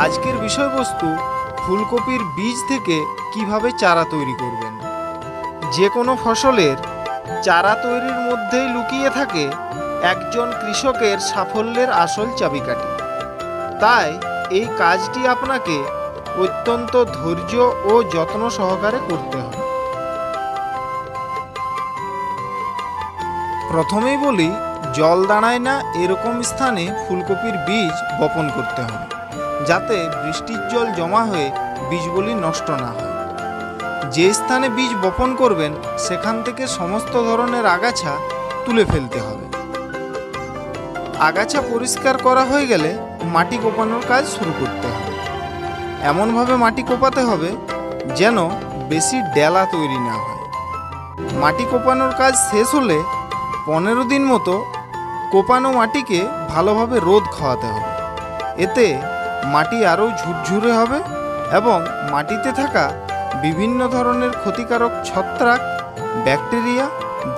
আজকের বিষয়বস্তু ফুলকপির বীজ থেকে কিভাবে চারা তৈরি করবেন। যে কোনো ফসলের চারা তৈরির মধ্যেই লুকিয়ে থাকে একজন কৃষকের সাফল্যের আসল চাবিকাঠি। তাই এই কাজটি আপনাকে অত্যন্ত ধৈর্য ও যত্ন সহকারে করতে হবে। প্রথমেই বলি, জল দাঁড়ায় না এরকম স্থানে ফুলকপির বীজ বপন করতে হবে, যাতে বৃষ্টির জল জমা হয়ে বীজগুলি নষ্ট না হয়। যে স্থানে বীজ বপন করবেন সেখান থেকে সমস্ত ধরনের আগাছা তুলে ফেলতে হবে। আগাছা পরিষ্কার করা হয়ে গেলে মাটি কোপানোর কাজ শুরু করতে হবে। এমনভাবে মাটি কোপাতে হবে যেন বেশি ডেলা তৈরি না হয়। মাটি কোপানোর কাজ শেষ হলে 15 দিন মতো কোপানো মাটিকে ভালোভাবে রোদ খাওয়াতে হবে। এতে মাটি আরও ঝুরঝুরে হবে এবং মাটিতে থাকা বিভিন্ন ধরনের ক্ষতিকারক ছত্রাক, ব্যাকটেরিয়া,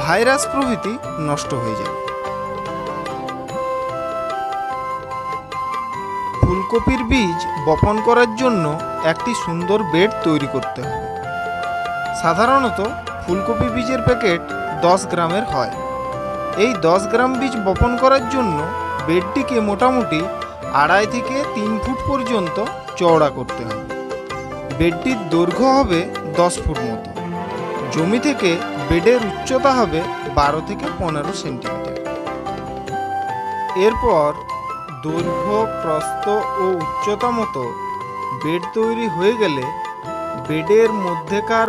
ভাইরাস প্রভৃতি নষ্ট হয়ে যাবে। ফুলকপির বীজ বপন করার জন্য একটি সুন্দর বেড তৈরি করতে হবে। সাধারণত ফুলকপি বীজের প্যাকেট 10 গ্রামের হয়। এই 10 গ্রাম বীজ বপন করার জন্য বেডটিকে মোটামুটি 2.5 থেকে 3 ফুট পর্যন্ত চওড়া করতে হবে। বেডটির দৈর্ঘ্য হবে 10 ফুট মতো। জমি থেকে বেডের উচ্চতা হবে 12 থেকে 15 সেন্টিমিটার। এরপর দৈর্ঘ্য, প্রস্থ ও উচ্চতা মতো বেড তৈরি হয়ে গেলে বেডের মধ্যেকার